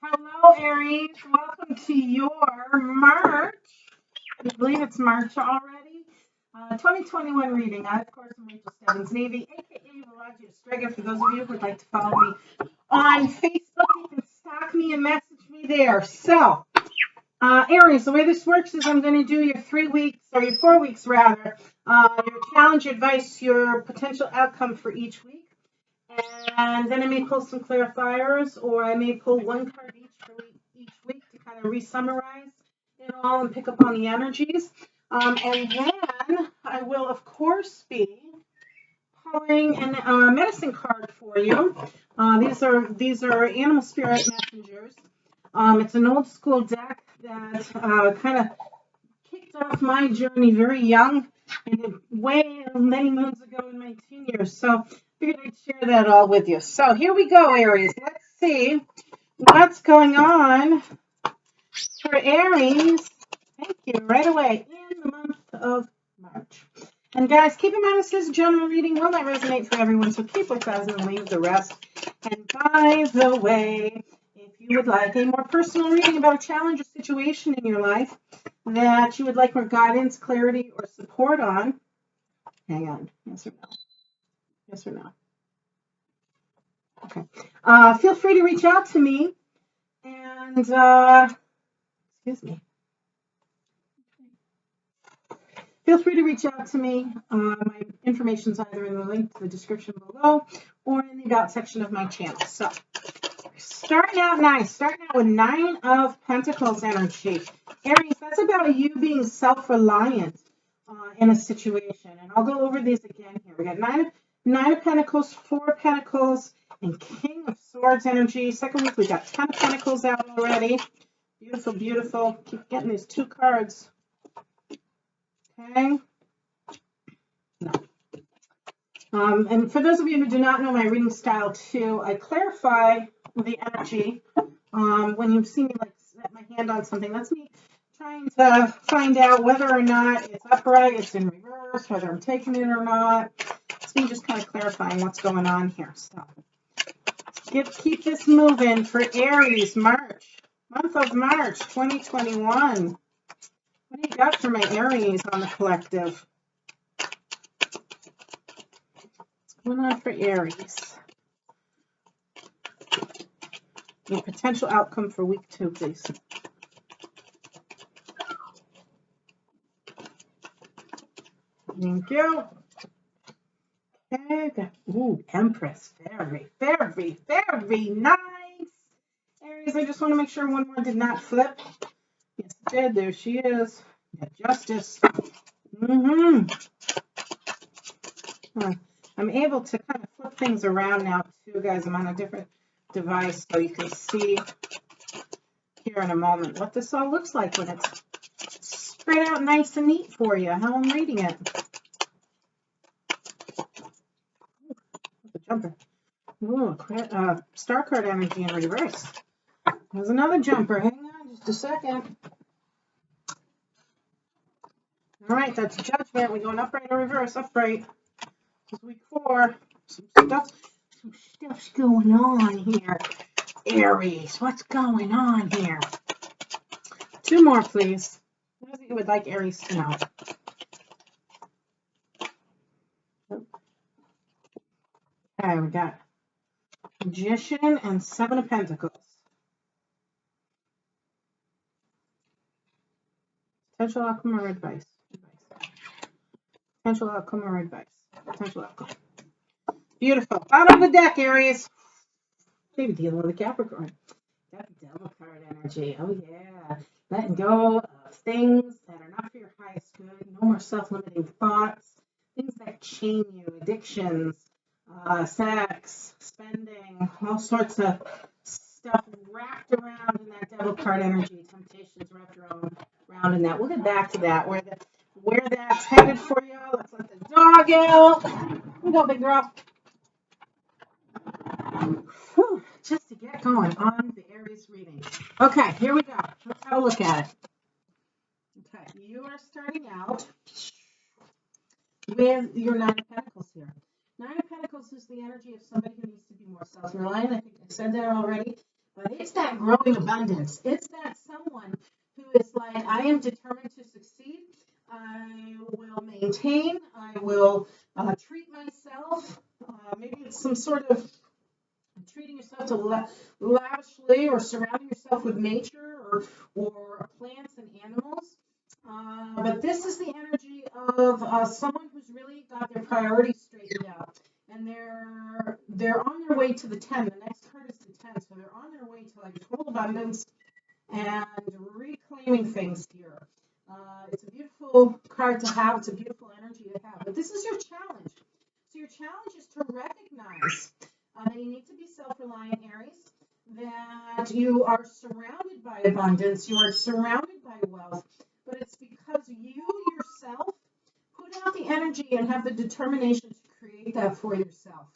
Hello, Aries. Welcome to your March. I believe it's March already. 2021 reading. I, of course, am Rachel Stebbins Navy, aka Villagio Strega. For those of you who would like to follow me on Facebook, you can stalk me and message me there. So, Aries, the way this works is I'm going to do your 3 weeks, or your 4 weeks rather, your challenge advice, your potential outcome for each week. And then I may pull some clarifiers, or I may pull one card each for each week to kind of re-summarize it all and pick up on the energies. And then I will, of course, be pulling a medicine card for you. These are animal spirit messengers. It's an old school deck that kind of kicked off my journey very young and way many moons ago in my teen years. So I figured I'd share that all with you. So here we go, Aries. Let's see what's going on for Aries. Thank you. Right away in the month of March. And guys, keep in mind this is a general reading, will not resonate for everyone, so keep with us and leave the rest. And by the way, if you would like a more personal reading about a challenge or situation in your life that you would like more guidance, clarity, or support on, hang on, yes or no? Yes or no? Okay. Feel free to reach out to me and, excuse me. Feel free to reach out to me. My information is either in the link to the description below or in the about section of my channel. So, starting out nice. Starting out with 9 of Pentacles energy. Aries, that's about you being self-reliant in a situation. And I'll go over these again here. We got 9 of Pentacles, 4 of Pentacles, and King of Swords energy. Second week, we got 10 of Pentacles out already. Beautiful, beautiful. Keep getting these 2 cards. Okay. No. And for those of you who do not know my reading style too, I clarify the energy. When you see me like set my hand on something, that's me trying to find out whether or not it's upright, it's in reverse, whether I'm taking it or not. It's me just kind of clarifying what's going on here. So keep this moving for Aries, March, month of March 2021. What do you got for my Aries on the collective? What's going on for Aries? Your potential outcome for week 2, please. Thank you. Okay. Ooh, Empress. Very, very, very nice. Aries, I just want to make sure one more did not flip. Yes, it did. There she is. Justice. I'm able to kind of flip things around now, too, guys. I'm on a different device, so you can see here in a moment what this all looks like when it's spread out nice and neat for you, how I'm reading it. The jumper. Ooh, star card energy in reverse. There's another jumper. Hang on just a second. All right, that's Judgment. We're going upright or reverse. Upright. This is week 4. Some stuff's going on here. Aries, what's going on here? 2 more, please. What is it you would like Aries to know? Okay, we got Magician and 7 of Pentacles. Potential outcome or advice? Potential outcome or advice? Potential outcome. Beautiful. Out of the deck, Aries. Maybe dealing with a Capricorn. Got the Devil card energy. Oh, yeah. Letting go of things that are not for your highest good. No more self-limiting thoughts. Things that chain you. Addictions, sex, spending, all sorts of stuff wrapped around in that Devil card energy. Temptations wrapped around in that. We'll get back to that. Where that's headed for you. Let's let the dog out. Here we go, big girl. Whew, just to get going on the Aries reading. Okay, here we go. Let's have a look at it. Okay, you are starting out with your 9 of Pentacles here. 9 of Pentacles is the energy of somebody who needs to be more self-reliant. I think I said that already. But it's that growing abundance. It's that someone who is like, I am determined to succeed. I will maintain. I will treat myself. Maybe it's some sort of treating yourself to lavishly or surrounding yourself with nature or plants and animals. But this is the energy of someone who's really got their priorities straightened out, and they're on their way to the 10. The next card is the 10, so they're on their way to like total abundance and reclaiming things here. It's a beautiful card to have. It's a beautiful energy to have. But this is your challenge. So your challenge is to recognize that you need to be self-reliant, Aries, that you are surrounded by abundance, you are surrounded by wealth, but it's because you yourself put out the energy and have the determination to create that for yourself.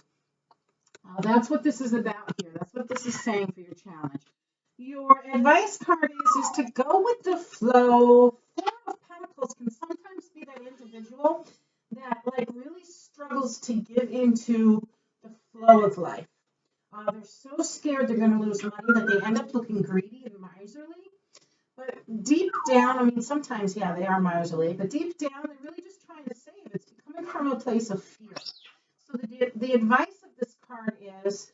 That's what this is about here. That's what this is saying for your challenge. Your advice card is to go with the flow. Four of Pentacles can sometimes be that individual that like really struggles to give into the flow of life. They're so scared they're going to lose money that they end up looking greedy and miserly. But deep down, I mean, sometimes, yeah, they are miserly, but deep down, they're really just trying to save. It's coming from a place of fear. So the advice of this card is,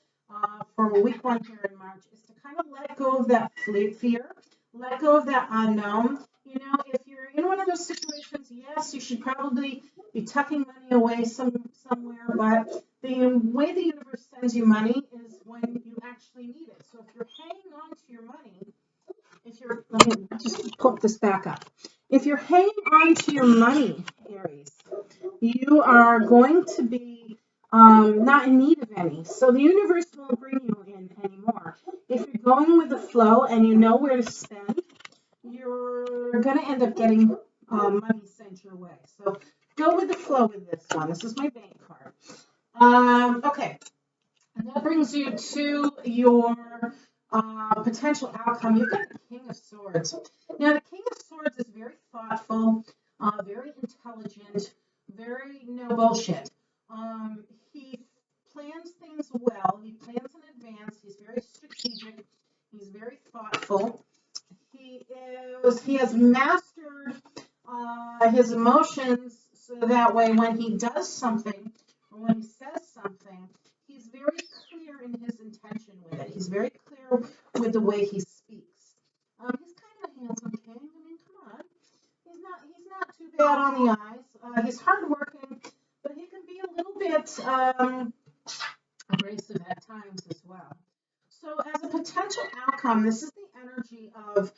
for week 1 here in March, is to kind of let go of that fear, let go of that unknown. You know, if you're in one of those situations, yes, you should probably be tucking money away somewhere, but the way the universe sends you money is when you actually need it. So if you're hanging on to your money, let me just put this back up. If you're hanging on to your money, Aries, you are going to be not in need of any. So the universe won't bring you in anymore. If you're going with the flow and you know where to spend, you're going to end up getting money sent your way. So go with the flow with this one. This is my bank card. Okay. And that brings you to your potential outcome. You've got the King of Swords. Now, the King of Swords is very thoughtful, very intelligent, very no bullshit. He plans things well. He plans in advance. He's very strategic. He's very thoughtful. He has mastered his emotions so that way when he does something or when he says something, he's very clear in his intention with it. He's very clear with the way he speaks. He's kind of a handsome king. I mean, come on. He's not too bad on the eyes. He's hardworking, but he can be a little bit abrasive at times as well. So as a potential outcome, this is the energy of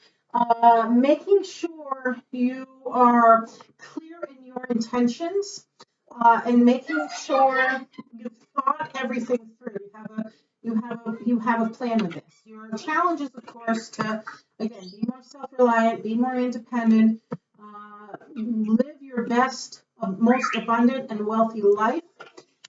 making sure you are clear in your intentions and making sure you've thought everything through. You have a plan with this. Your challenge is, of course, to again be more self-reliant, be more independent, live your best, most abundant and wealthy life,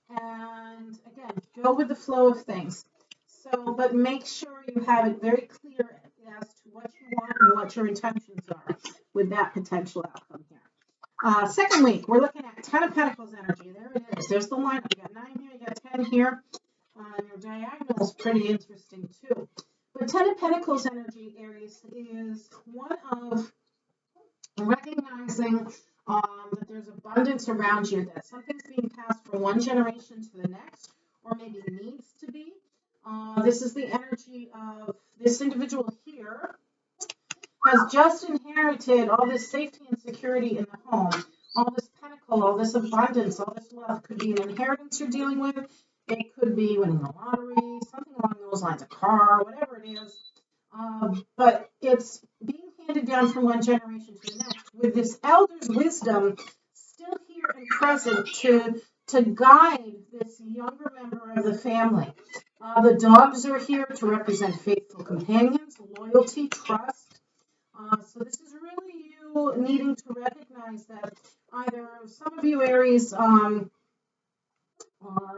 and again go with the flow of things. So, but make sure you have it very clear as to what you want and what your intentions are with that potential outcome here. Second week, we're looking at 10 of Pentacles energy. There it is. There's the lineup. You got 9 here, you got 10 here. Your diagonal is pretty interesting too. But 10 of Pentacles energy, Aries, is one of recognizing that there's abundance around you, that something's being passed from one generation to the next, or maybe needs to be. This is the energy of this individual here has just inherited all this safety and security in the home, all this pentacle, all this abundance, all this wealth. Could be an inheritance you're dealing with. It could be winning the lottery, something along those lines, a car, whatever it is. But it's being handed down from one generation to the next with this elder's wisdom still here and present to guide this younger member of the family. The dogs are here to represent faithful companions, loyalty, trust. So this is really you needing to recognize that either some of you Aries are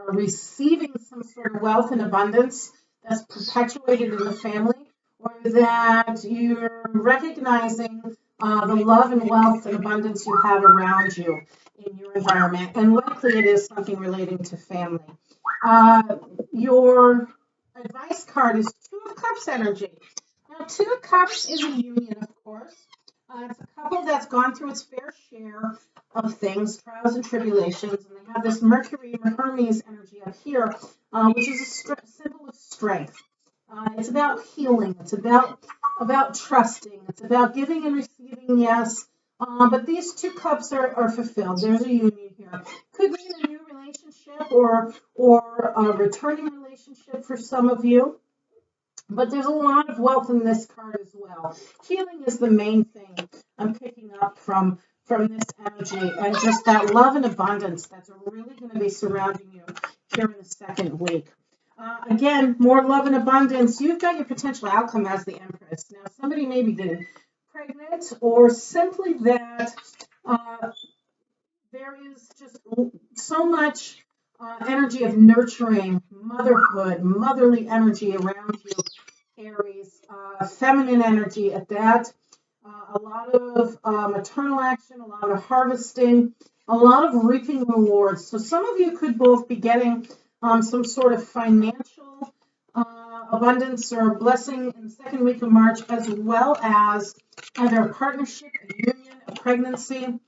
receiving some sort of wealth and abundance that's perpetuated in the family, or that you're recognizing the love and wealth and abundance you have around you in your environment, and likely it is something relating to family. Your advice card is Two of Cups energy. Now, Two of Cups is a union, of course. It's a couple that's gone through its fair share of things, trials and tribulations, and they have this Mercury Hermes energy up here, which is a symbol of strength. It's about healing. It's about trusting. It's about giving and receiving, yes. But these two cups are fulfilled. There's a union here. Could be a new relationship or a returning relationship for some of you. But there's a lot of wealth in this card as well. Healing is the main thing I'm picking up from this energy, and just that love and abundance that's really going to be surrounding you here in the second week. Again, more love and abundance. You've got your potential outcome as the Empress. Now, somebody may be getting pregnant, or simply that there is just so much energy of nurturing, motherhood, motherly energy around you, Aries. Feminine energy at that. A lot of maternal action, a lot of harvesting, a lot of reaping rewards. So some of you could both be getting some sort of financial abundance or blessing in the second week of March, as well as either a partnership, a union, a pregnancy.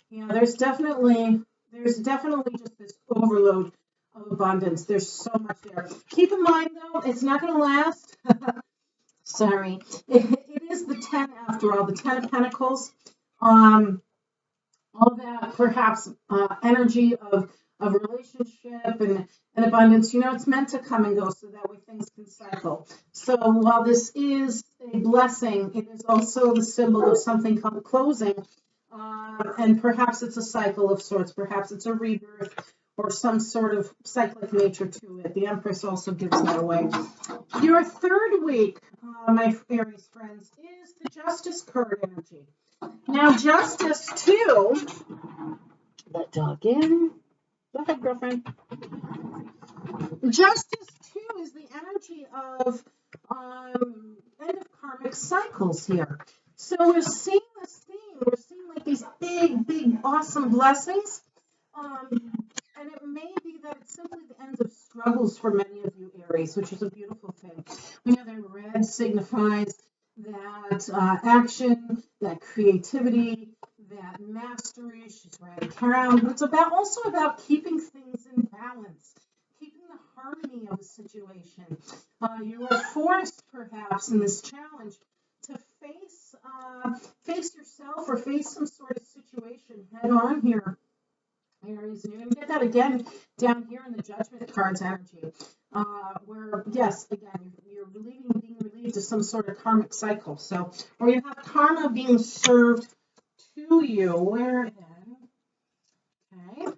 Yeah, there's definitely just this overload of abundance. There's so much there. Keep in mind, though, it's not going to last. Sorry. It is the 10 after all, the 10 of Pentacles. All that perhaps energy of relationship and abundance, it's meant to come and go so that way things can cycle. So while this is a blessing, it is also the symbol of something called closing. And perhaps it's a cycle of sorts. Perhaps it's a rebirth or some sort of cyclic nature to it. The Empress also gives that away. Your third week, my Aries friends, is the Justice card energy. Now, Justice, too, let dog in. Go ahead, girlfriend. Justice, too, is the energy of end of karmic cycles here. So we're seeing this theme. We're seeing like these big, awesome blessings. And it may be that it's simply the end of struggles for many of you, Aries, which is a beautiful thing. We know that red signifies that action, that creativity, that mastery. She's riding around. It's also about keeping things in balance, keeping the harmony of a situation. You are forced, perhaps, in this challenge to face yourself or face some sort of situation head on here, Aries. And you're going to get that again down here in the Judgment cards energy, where, yes, again, you're being relieved of some sort of karmic cycle. So, or you have karma being served to you. Where then? Okay.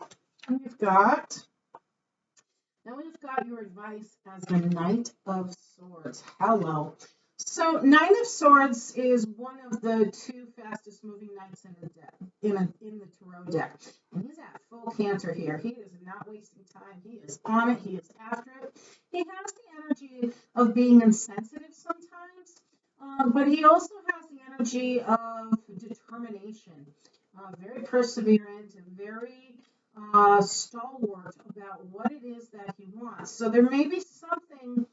And we've got your advice as the Knight of Swords. Hello. So, Knight of Swords is one of the two fastest moving knights in the deck, in the tarot deck. And he's at full canter here. He is not wasting time. He is on it. He is after it. He has the energy of being insensitive sometimes, but he also has the energy of determination, very perseverant and very stalwart about what it is that he wants. So there may be something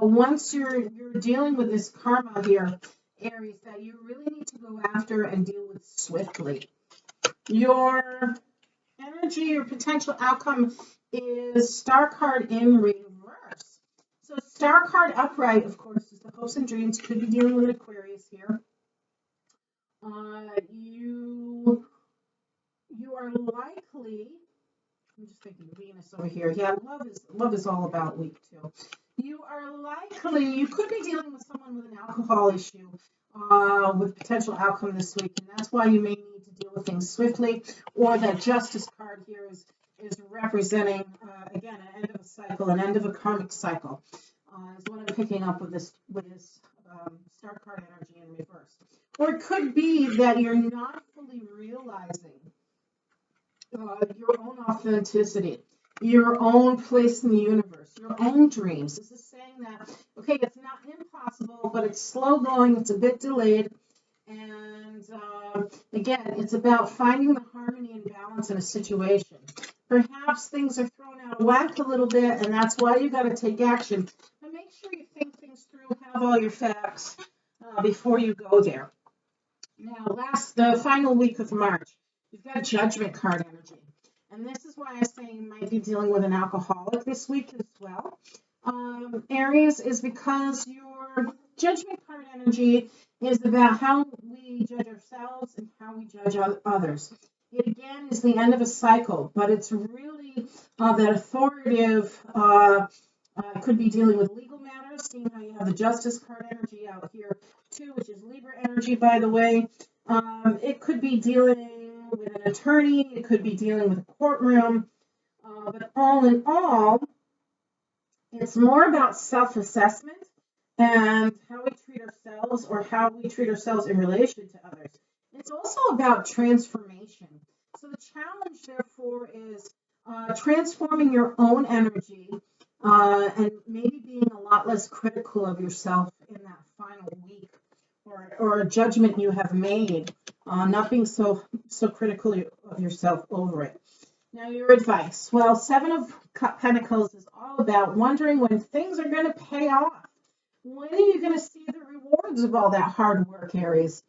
once you're dealing with this karma here, Aries, that you really need to go after and deal with swiftly. Your energy, your potential outcome is Star card in reverse. So Star card upright, of course, is the hopes and dreams. Could be dealing with Aquarius here. You are likely. I'm just thinking Venus over here. Yeah, love is all about week 2. You could be dealing with someone with an alcohol issue with potential outcome this week, and that's why you may need to deal with things swiftly. Or that Justice card here is representing, again, an end of a cycle, an end of a karmic cycle, is what I'm picking up with this Star card energy in reverse. Or it could be that you're not fully realizing your own authenticity, your own place in the universe, your own dreams. This is saying that, okay, it's not impossible, but it's slow going, it's a bit delayed. And again, it's about finding the harmony and balance in a situation. Perhaps things are thrown out of whack a little bit, and that's why you got to take action. But have all your facts before you go there. Now, the final week of March, you've got Judgment card energy. And this is why I say you might be dealing with an alcoholic this week as well. Aries is because your Judgment card energy is about how we judge ourselves and how we judge others. It again is the end of a cycle, but it's really that authoritative, could be dealing with legal matters, seeing how you have the Justice card energy out here too, which is Libra energy, by the way. It could be dealing with an attorney, it could be dealing with a courtroom, but all in all, it's more about self-assessment and how we treat ourselves or how we treat ourselves in relation to others. It's also about transformation. So the challenge, therefore, is transforming your own energy and maybe being a lot less critical of yourself in that final week or a judgment you have made, not being so critical of yourself over it. Now, your advice. Well, Seven of Pentacles is all about wondering when things are going to pay off. When are you going to see the rewards of all that hard work, Aries?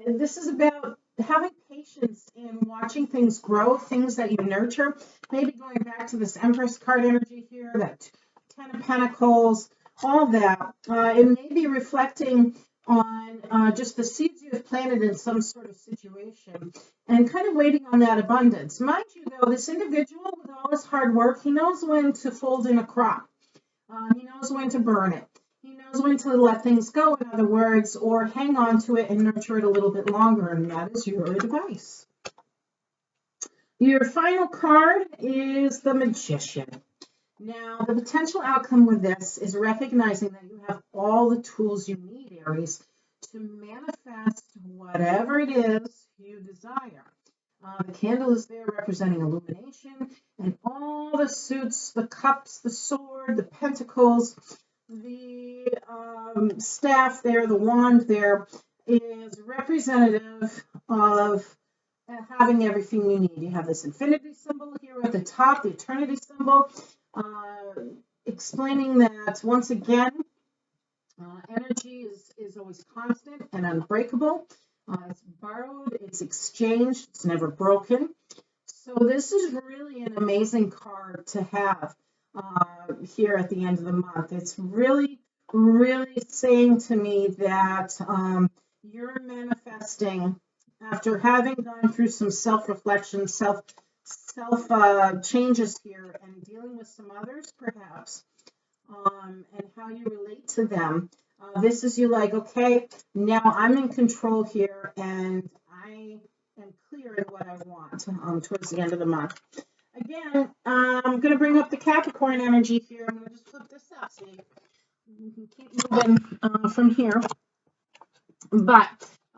This is about having patience in watching things grow, things that you nurture. Maybe going back to this Empress card energy here, that Ten of Pentacles, all that. It may be reflecting on just the seeds you have planted in some sort of situation and kind of waiting on that abundance. Mind you, though, this individual with all his hard work, he knows when to fold in a crop. He knows when to burn it. He knows when to let things go, in other words, or hang on to it and nurture it a little bit longer, and that is your advice. Your final card is the Magician. Now, the potential outcome with this is recognizing that you have all the tools you need, Aries, to manifest whatever it is you desire. The candle is there representing illumination, and all the suits, the cups, the sword, the pentacles, the staff there, the wand there, is representative of having everything you need. You have this infinity symbol here at the top, the eternity symbol, explaining that once again, energy is always constant and unbreakable. It's borrowed, it's exchanged, it's never broken. So this is really an amazing card to have here at the end of the month. It's really, really saying to me that you're manifesting after having gone through some self-reflection, self changes here and dealing with some others perhaps, and how you relate to them. This is you like, okay, now I'm in control here and I am clear in what I want towards the end of the month. Again, I'm going to bring up the Capricorn energy here. I'm going to just flip this up so you can keep moving from here. But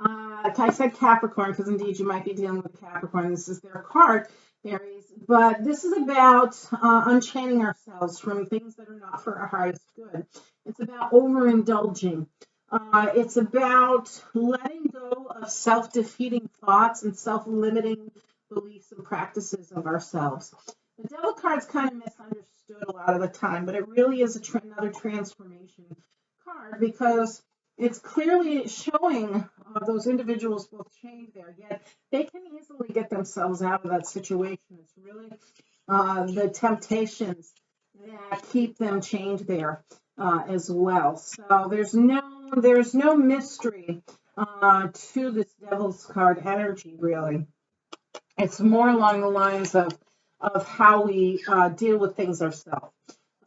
I said Capricorn because indeed you might be dealing with Capricorn. This is their card, Aries. But this is about unchaining ourselves from things that are not for our highest good. It's about overindulging. It's about letting go of self-defeating thoughts and self-limiting beliefs and practices of ourselves. The Devil card's kind of misunderstood a lot of the time, but it really is another transformation card because it's clearly showing those individuals both chained there, yet they can easily get themselves out of that situation. It's really the temptations that keep them chained there as well. So there's no mystery to this Devil's card energy, really. It's more along the lines of how we deal with things ourselves.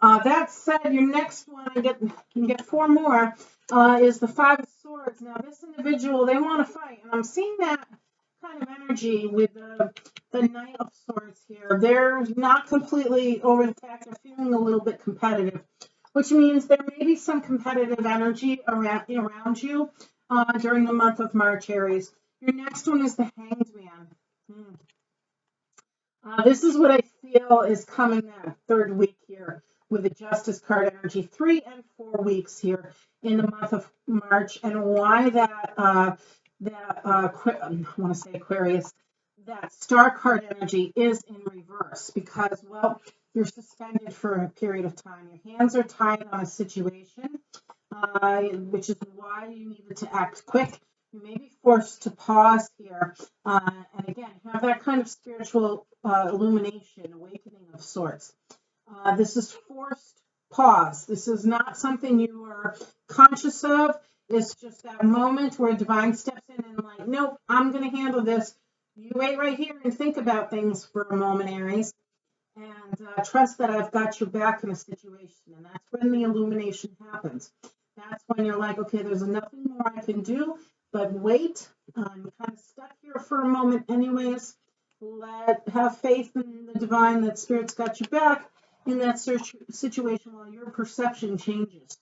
That said, your next one, you can get four more, is the Five of Swords. Now, this individual, they want to fight, and I'm seeing that kind of energy with the Knight of Swords here. They're not completely over the fact they're feeling a little bit competitive, which means there may be some competitive energy around you during the month of March, Aries. Your next one is the Hanged Man. This is what I feel is coming that third week here with the Justice card energy, 3 and 4 weeks here in the month of March, and why I want to say Aquarius, that Star card energy is in reverse because, well, you're suspended for a period of time. Your hands are tied on a situation. which is why you needed to act quick. You may be forced to pause here, and again, have that kind of spiritual illumination, awakening of sorts. This is forced pause. This is not something you are conscious of. It's just that moment where divine steps in and like, nope, I'm going to handle this. You wait right here and think about things for a moment, Aries, and trust that I've got your back in a situation. And that's when the illumination happens. That's when you're like, okay, there's nothing more I can do, but wait. I'm kind of stuck here for a moment anyways. Have faith in the divine, that spirit's got your back in that situation while your perception changes.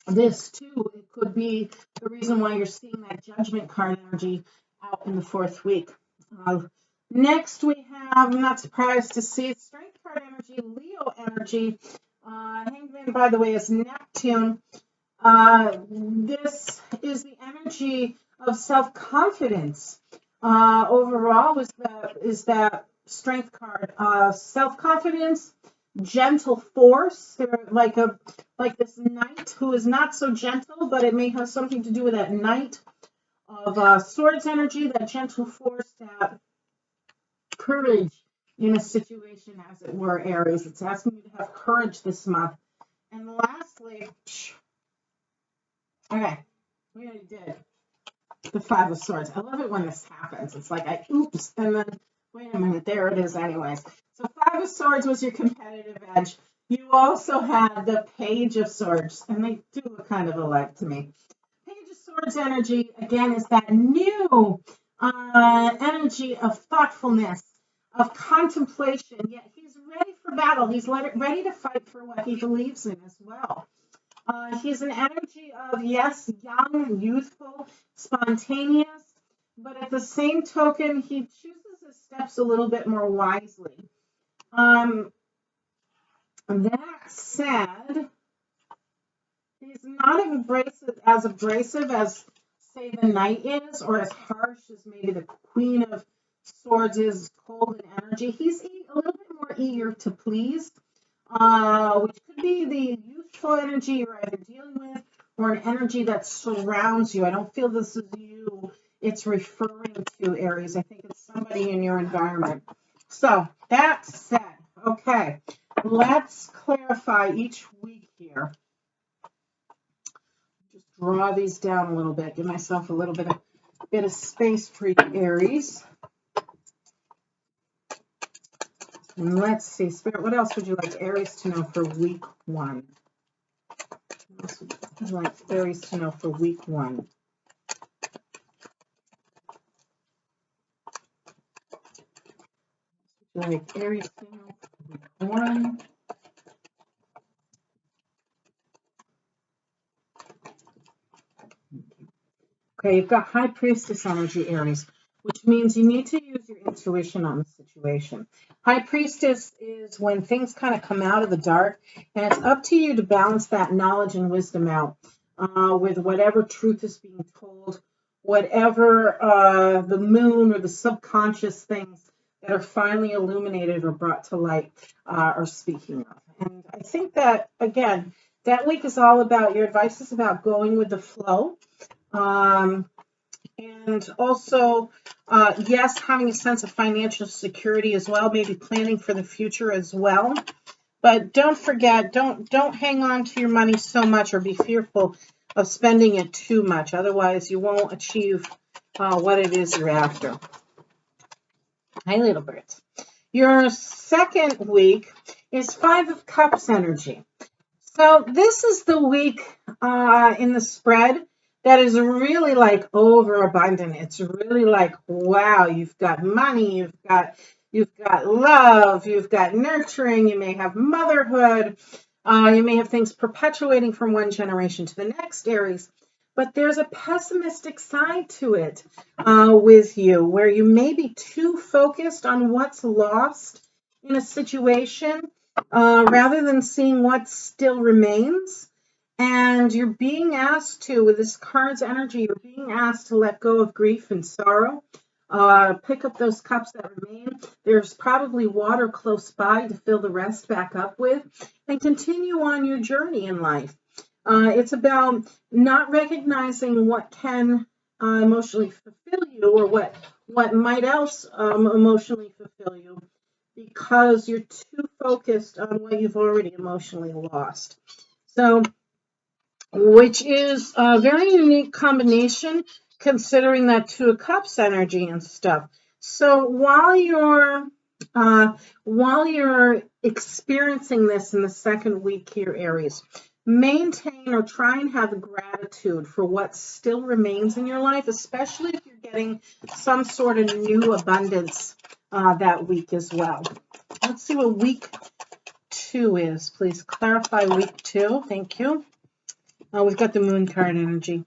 This too, it could be the reason why you're seeing that judgment card energy out in the fourth week. Next we have, I'm not surprised to see, strength card energy, Leo energy. Hangman, by the way, is Neptune. This is the energy of self-confidence. Overall is that strength card. Self-confidence, gentle force. They're like this knight who is not so gentle, but it may have something to do with that knight of swords energy, that gentle force, that courage in a situation, as it were, Aries. It's asking you to have courage this month. And lastly, okay, we already did the Five of Swords. I love it when this happens. It's like oops, and then wait a minute, there it is anyways. So Five of Swords was your competitive edge. You also had the Page of Swords, and they do look kind of alike to me. Page of Swords energy, again, is that new energy of thoughtfulness, of contemplation, yet he's ready for battle. He's ready to fight for what he believes in as well. He's an energy of, yes, young, youthful, spontaneous, but at the same token, he chooses his steps a little bit more wisely. That said, he's not as abrasive as, say, the Knight is, or as harsh as maybe the Queen of Swords is, cold in energy. He's a little bit more eager to please, which could be the youthful energy you're either dealing with or an energy that surrounds you. I don't feel this is you it's referring to, Aries. I think it's somebody in your environment. So that said, okay, let's clarify each week here. Just draw these down a little bit, give myself a little bit of space for you, Aries. And let's see, Spirit, what else would you like Aries to know for week 1? What else would you like Aries to know for week 1? Like Aries to know for week 1. Okay, you've got High Priestess energy, Aries, which means you need to use your intuition on the situation. High Priestess is when things kind of come out of the dark, and it's up to you to balance that knowledge and wisdom out with whatever truth is being told, whatever the moon or the subconscious things that are finally illuminated or brought to light are speaking of. And I think that, again, that week is all about, your advice is about going with the flow. And also, yes, having a sense of financial security as well, maybe planning for the future as well. But don't forget, don't hang on to your money so much or be fearful of spending it too much. Otherwise, you won't achieve what it is you're after. Hi, little birds. Your second week is Five of Cups energy. So this is the week in the spread that is really like overabundant. It's really like, wow, you've got money, you've got love, you've got nurturing, you may have motherhood, you may have things perpetuating from one generation to the next, Aries. But there's a pessimistic side to it with you, where you may be too focused on what's lost in a situation rather than seeing what still remains. And you're being asked to, with this card's energy, you're being asked to let go of grief and sorrow. Pick up those cups that remain. There's probably water close by to fill the rest back up with, and continue on your journey in life. It's about not recognizing what can emotionally fulfill you, or what might else emotionally fulfill you, because you're too focused on what you've already emotionally lost. So, which is a very unique combination considering that Two of Cups energy and stuff. So while you're experiencing this in the second week here, Aries, maintain or try and have gratitude for what still remains in your life, especially if you're getting some sort of new abundance that week as well. Let's see what week 2 is. Please clarify week 2. Thank you. We've got the moon card energy.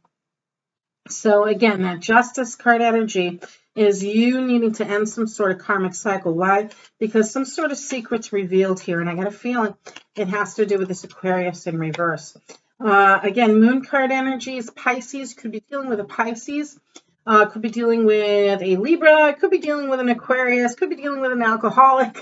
So again, that justice card energy is you needing to end some sort of karmic cycle. Why? Because some sort of secret's revealed here, and I got a feeling it has to do with this Aquarius in reverse. Again, moon card energies, Pisces, could be dealing with a Pisces, could be dealing with a Libra, could be dealing with an Aquarius, could be dealing with an alcoholic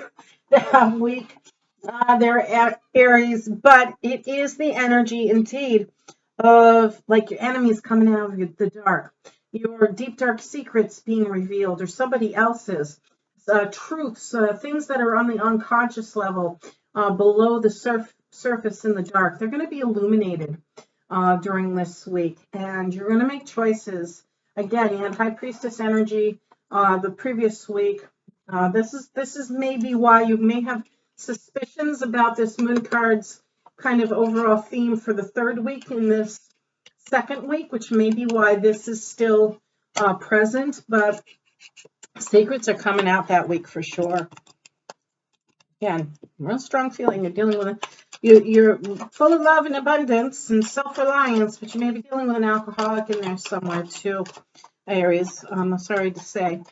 that week. They're Aries, but it is the energy indeed of like your enemies coming out of the dark, your deep dark secrets being revealed, or somebody else's truths, things that are on the unconscious level, below the surface in the dark. They're going to be illuminated during this week, and you're going to make choices. Again, you had High Priestess energy the previous week. This is maybe why you may have suspicions about this moon card's kind of overall theme for the third week in this second week, which may be why this is still present, but secrets are coming out that week for sure. Again, real strong feeling you're dealing with you're full of love and abundance and self-reliance, but you may be dealing with an alcoholic in there somewhere too, Aries. I'm sorry to say.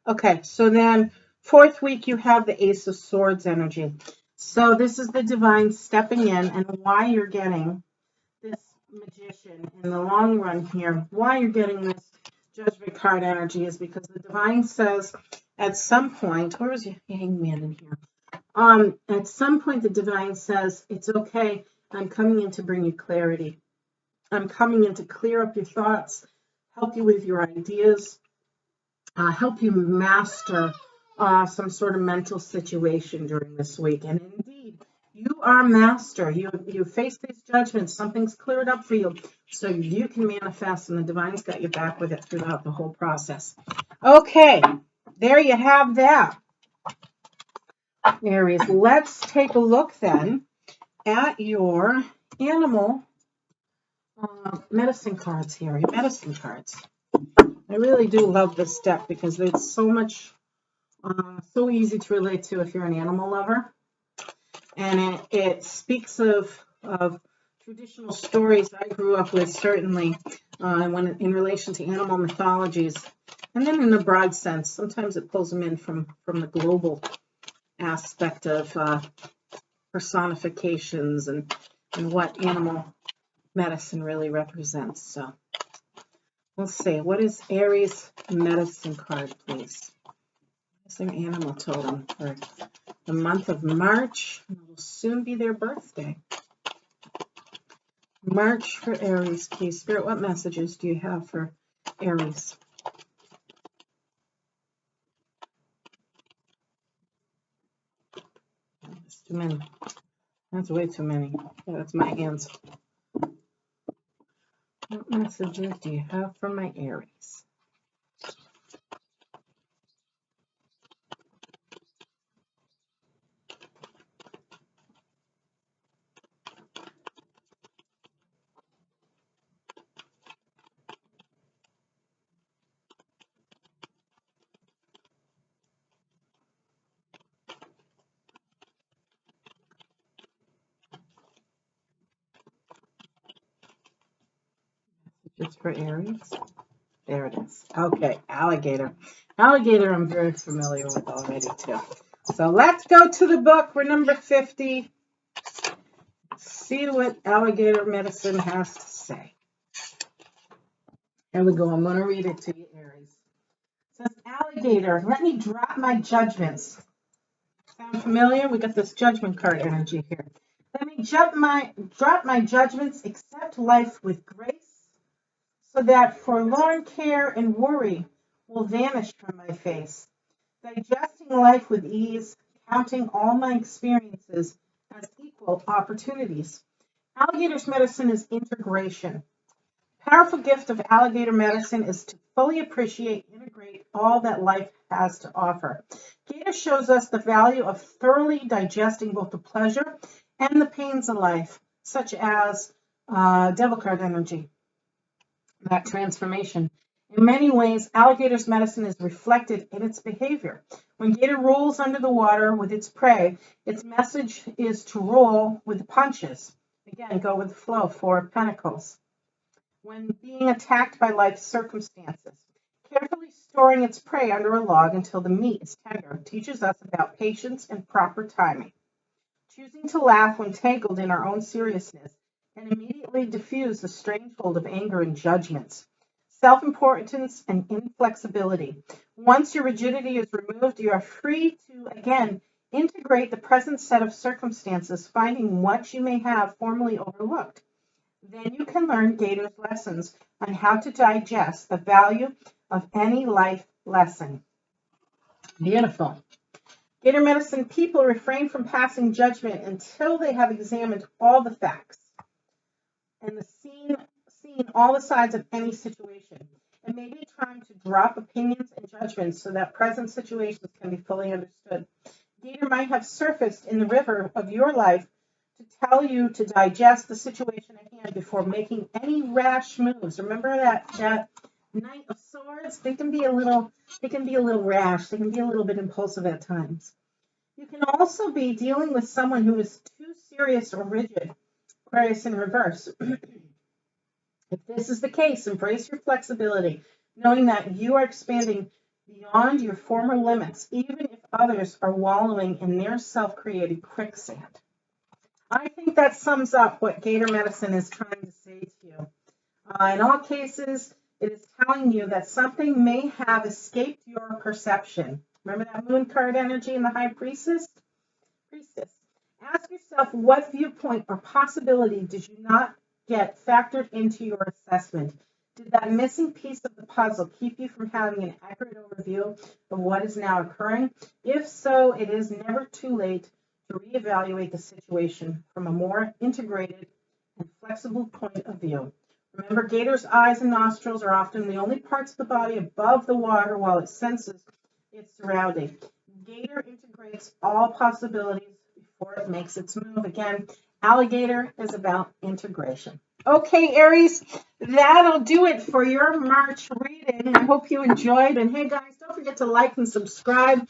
Okay, so then fourth week you have the Ace of Swords energy. So this is the divine stepping in, and why you're getting this Magician in the long run here, why you're getting this Judgment card energy is because the divine says at some point, where is your Hangman in here? At some point the divine says, it's okay, I'm coming in to bring you clarity. I'm coming in to clear up your thoughts, help you with your ideas, help you master some sort of mental situation during this week. And indeed, you are master. You face these judgments. Something's cleared up for you, so you can manifest, and the divine's got your back with it throughout the whole process. Okay, there you have that, Aries. Let's take a look then at your animal medicine cards here, your medicine cards. I really do love this deck because it's so much, so easy to relate to if you're an animal lover. And it speaks of traditional stories I grew up with, certainly, when in relation to animal mythologies. And then in a broad sense, sometimes it pulls them in from the global aspect of personifications and what animal medicine really represents. So let's see, what is Aries medicine card, please? It's their animal totem for the month of March. It will soon be their birthday. March for Aries, please. Spirit, what messages do you have for Aries? That's too many. That's way too many. Yeah, that's my hands. What messages do you have for my Aries? Just for Aries? There it is. Okay, alligator. Alligator I'm very familiar with already too. So let's go to the book. We're number 50. See what alligator medicine has to say. Here we go. I'm going to read it to you, Aries. It says, alligator, let me drop my judgments. Sound familiar? We got this judgment card energy here. Let me drop my judgments, accept life with grace, so that forlorn care and worry will vanish from my face. Digesting life with ease, counting all my experiences as equal opportunities. Alligator's medicine is integration. Powerful gift of alligator medicine is to fully appreciate, integrate all that life has to offer. Gator shows us the value of thoroughly digesting both the pleasure and the pains of life, such as devil card energy, that transformation. In many ways, alligator's medicine is reflected in its behavior. When Gator rolls under the water with its prey, its message is to roll with the punches. Again, go with the flow, Four of Pentacles. When being attacked by life's circumstances, carefully storing its prey under a log until the meat is tender teaches us about patience and proper timing. Choosing to laugh when tangled in our own seriousness can immediately diffuse the strange hold of anger and judgments. Self-importance and inflexibility. Once your rigidity is removed, you are free to, again, integrate the present set of circumstances, finding what you may have formerly overlooked. Then you can learn Gator's lessons on how to digest the value of any life lesson. Beautiful. Gator medicine people refrain from passing judgment until they have examined all the facts and seen all the sides of any situation. It may be time to drop opinions and judgments so that present situations can be fully understood. Gator might have surfaced in the river of your life to tell you to digest the situation at hand before making any rash moves. Remember that Knight of Swords? They can be a little rash. They can be a little bit impulsive at times. You can also be dealing with someone who is too serious or rigid. Aquarius in reverse. If this is the case, embrace your flexibility, knowing that you are expanding beyond your former limits, even if others are wallowing in their self-created quicksand. I think that sums up what Gator medicine is trying to say to you. In all cases, it is telling you that something may have escaped your perception. Remember that moon card energy in the High Priestess? Ask yourself, what viewpoint or possibility did you not get factored into your assessment? Did that missing piece of the puzzle keep you from having an accurate overview of what is now occurring? If so, it is never too late to reevaluate the situation from a more integrated and flexible point of view. Remember, Gator's eyes and nostrils are often the only parts of the body above the water while it senses its surrounding. Gator integrates all possibilities before it makes its move. Again, alligator is about integration. Okay, Aries, that'll do it for your March reading. I hope you enjoyed. And hey, guys, don't forget to like and subscribe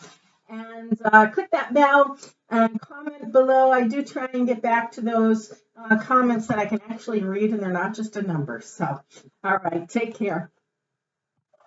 and click that bell and comment below. I do try and get back to those comments that I can actually read and they're not just a number. So, all right, take care.